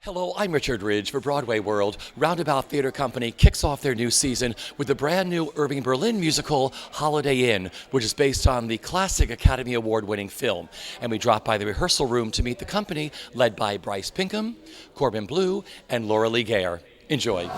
Hello, I'm Richard Ridge for Broadway World. Roundabout Theater Company kicks off their new season with the brand new Irving Berlin musical Holiday Inn, which is based on the classic Academy Award-winning film. And we drop by the rehearsal room to meet the company, led by Bryce Pinkham, Corbin Bleu, and Lora Lee Gayer. Enjoy.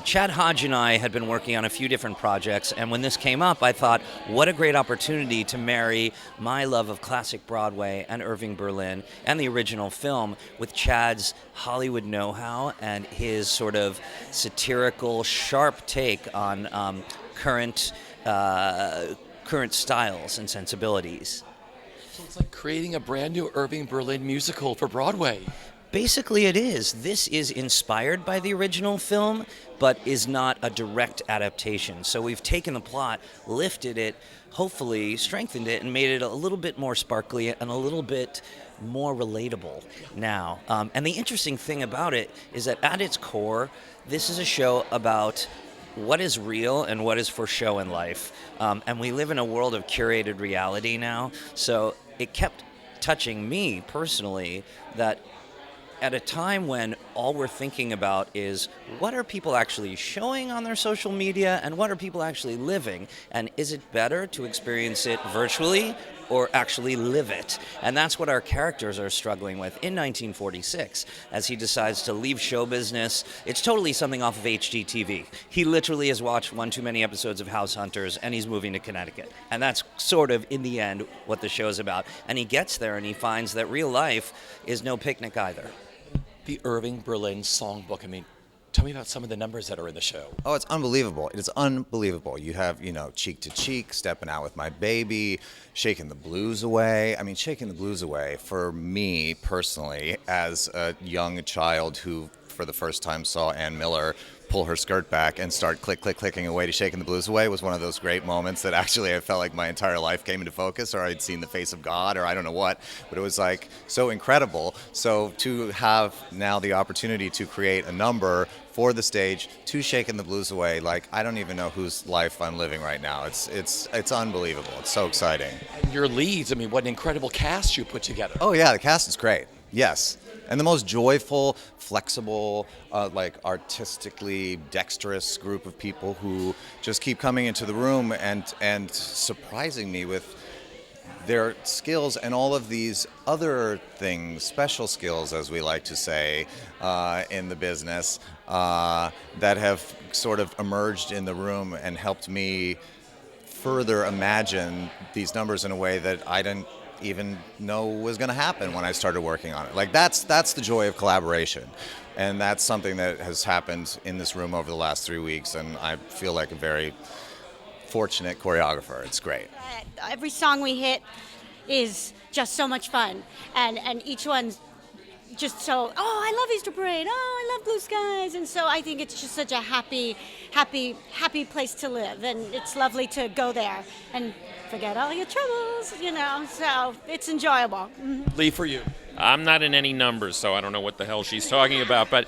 Chad Hodge and I had been working on a few different projects, and when this came up, I thought, what a great opportunity to marry my love of classic Broadway and Irving Berlin and the original film with Chad's Hollywood know-how and his sort of satirical, sharp take on current styles and sensibilities. So it's like creating a brand new Irving Berlin musical for Broadway. Basically, it is. This is inspired by the original film, but is not a direct adaptation. So we've taken the plot, lifted it, hopefully strengthened it, and made it a little bit more sparkly and a little bit more relatable now. And the interesting thing about it is that at its core, this is a show about what is real and what is for show in life. And we live in a world of curated reality now. So it kept touching me personally that at a time when all we're thinking about is what are people actually showing on their social media and what are people actually living, and is it better to experience it virtually or actually live it? And that's what our characters are struggling with in 1946 as he decides to leave show business. It's totally something off of HGTV. He literally has watched one too many episodes of House Hunters and he's moving to Connecticut. And that's sort of, in the end, what the show's about. And he gets there and he finds that real life is no picnic either. The Irving Berlin songbook. I mean, tell me about some of the numbers that are in the show. Oh, it's unbelievable. It is unbelievable. You have, Cheek to Cheek, Stepping Out with My Baby, Shaking the Blues Away. I mean, Shaking the Blues Away, for me personally, as a young child who for the first time saw Ann Miller pull her skirt back and start clicking away to Shaking the Blues Away, was one of those great moments that actually I felt like my entire life came into focus, or I'd seen the face of God, or I don't know what, but it was like so incredible. So to have now the opportunity to create a number for the stage to Shaking the Blues Away, like I don't even know whose life I'm living right now. It's unbelievable. It's so exciting. And your leads, I mean, what an incredible cast you put together. Oh yeah, the cast is great. Yes. And the most joyful, flexible, artistically dexterous group of people who just keep coming into the room and surprising me with their skills and all of these other things, special skills, as we like to say, in the business, that have sort of emerged in the room and helped me further imagine these numbers in a way that I didn't even know was going to happen when I started working on it. Like that's the joy of collaboration, and that's something that has happened in this room over the last 3 weeks, and I feel like a very fortunate choreographer. It's great. Every song we hit is just so much fun, and each one's just so, I love Easter Parade, I love Blue Skies, and so I think it's just such a happy place to live, and it's lovely to go there and forget all your troubles, so it's enjoyable. Mm-hmm. Lee, for you. I'm not in any numbers, so I don't know what the hell she's talking about, but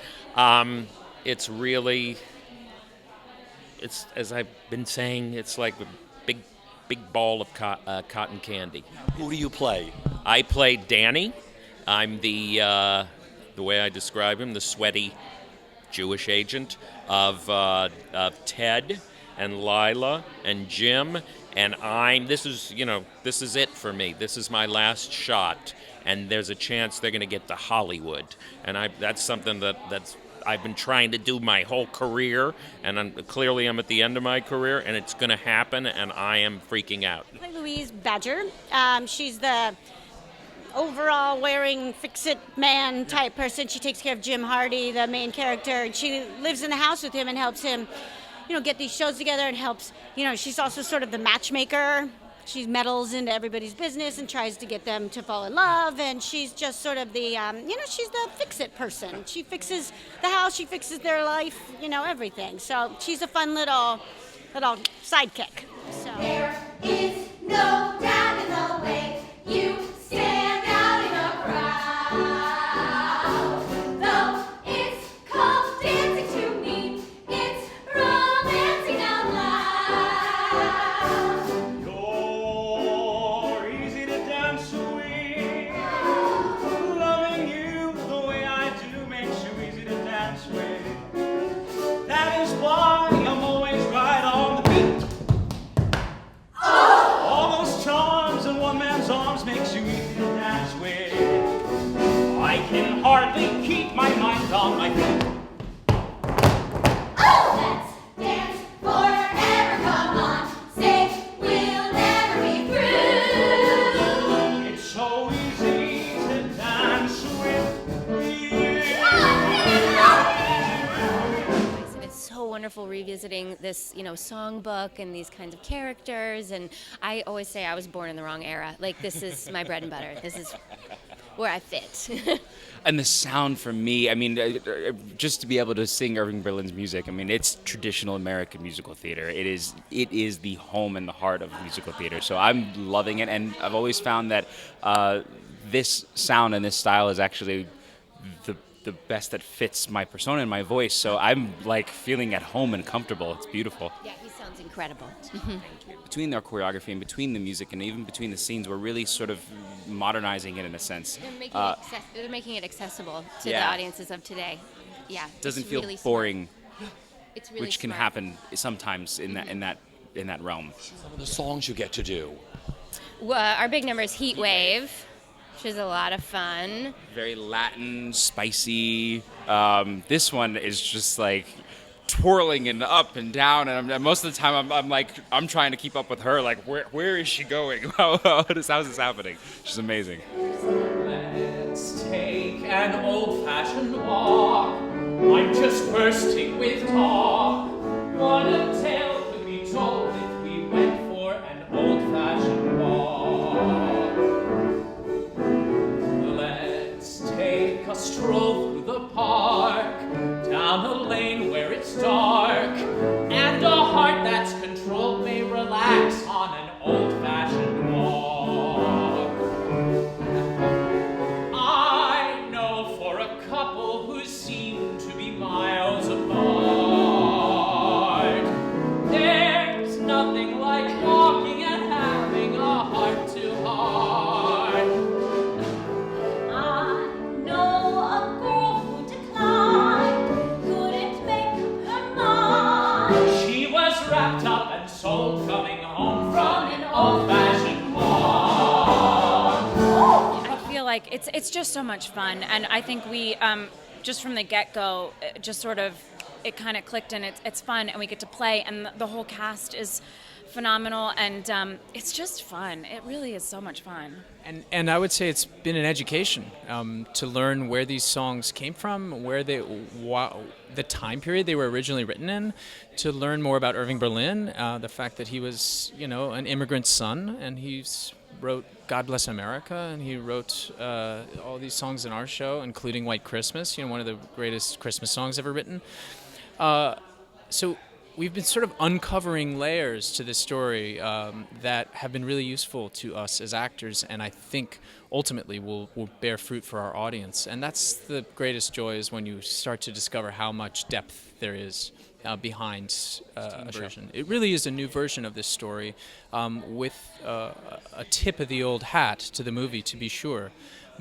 it's really, it's, as I've been saying, it's like a big ball of cotton candy. Who do you play? I play Danny. I'm the way I describe him, the sweaty Jewish agent of Ted and Lila and Jim, and this is it for me. This is my last shot, and there's a chance they're going to get to Hollywood, and that's something that's I've been trying to do my whole career, and I'm at the end of my career, and it's going to happen, and I am freaking out. I play Louise Badger. She's the overall wearing fix-it man type person. She takes care of Jim Hardy, the main character, and she lives in the house with him and helps him, get these shows together and helps, she's also sort of the matchmaker. She meddles into everybody's business and tries to get them to fall in love, and she's just sort of the, she's the fix-it person. She fixes the house, she fixes their life, everything. So she's a fun little sidekick. So. There is no doubt in the way you stand out in a crowd. Though it's called dancing to me, it's romancing out loud. You're easy to dance with. Loving you the way I do makes you easy to dance with. That is why I'm always right on the beat. All those charms in one man's arms makes you easy to dance with. I can hardly keep my mind on my feet. Let's dance forever, come on. Say we'll never be through. It's so easy to dance with you. It's so wonderful revisiting this, songbook and these kinds of characters. And I always say I was born in the wrong era. Like, this is my bread and butter. This is where I fit. And the sound for me, just to be able to sing Irving Berlin's music, it's traditional American musical theater. It is the home and the heart of musical theater. So I'm loving it, and I've always found that this sound and this style is actually the best that fits my persona and my voice. So I'm feeling at home and comfortable. It's beautiful. Yeah, he sounds incredible. Between our choreography and between the music and even between the scenes, we're really sort of modernizing it in a sense. They're making it accessible to the audiences of today. Yeah, It doesn't it's feel really boring, smart. It's really which can smart. happen sometimes in that realm. Some of the songs you get to do. Our big number is Heat Wave, which is a lot of fun. Very Latin, spicy. This one is just twirling and up and down, and most of the time I'm trying to keep up with her. Where is she going? How is this happening? She's amazing. Let's take an old-fashioned walk. I'm just bursting with talk. What a tale could be told if we went for an old-fashioned walk. Let's take a stroll through the park, down a lane where it's dark, and a heart that's controlled may relax on an old-fashioned walk. I know for a couple who seem to be miles apart, there's nothing like walking and having a heart-to-heart. I know a girl who declined, couldn't make her mind. She was wrapped up and sold coming home from an old-fashioned walk. I feel like it's just so much fun, and I think we just from the get-go just sort of it kind of clicked, and it's fun, and we get to play, and the whole cast is phenomenal, and it's just fun. It really is so much fun. And I would say it's been an education to learn where these songs came from, where the time period they were originally written in, to learn more about Irving Berlin, the fact that he was, an immigrant son, and he wrote God Bless America, and he wrote all these songs in our show, including White Christmas, one of the greatest Christmas songs ever written. So we've been sort of uncovering layers to this story that have been really useful to us as actors, and I think ultimately will bear fruit for our audience. And that's the greatest joy, is when you start to discover how much depth there is behind a version. It really is a new version of this story with a tip of the old hat to the movie, to be sure.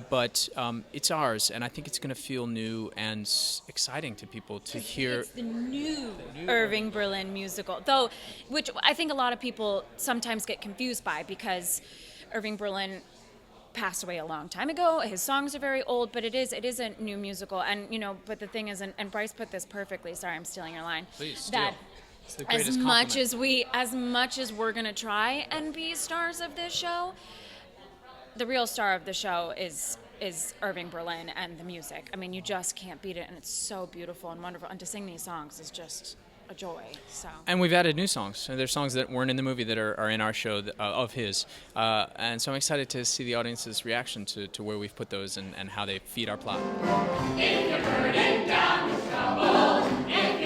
But it's ours, and I think it's going to feel new and exciting to people to hear. It's the new Irving Berlin musical, though, which I think a lot of people sometimes get confused by, because Irving Berlin passed away a long time ago. His songs are very old, but it is a new musical, and but the thing is, and Bryce put this perfectly. Sorry, I'm stealing your line. Please, that it's the as greatest much compliment. as we're going to try and be stars of this show, the real star of the show is Irving Berlin and the music. I mean, you just can't beat it, and it's so beautiful and wonderful. And to sing these songs is just a joy. So. And we've added new songs. So there's songs that weren't in the movie that are in our show of his. And so I'm excited to see the audience's reaction to where we've put those and how they feed our plot. If you're burdened down with trouble, if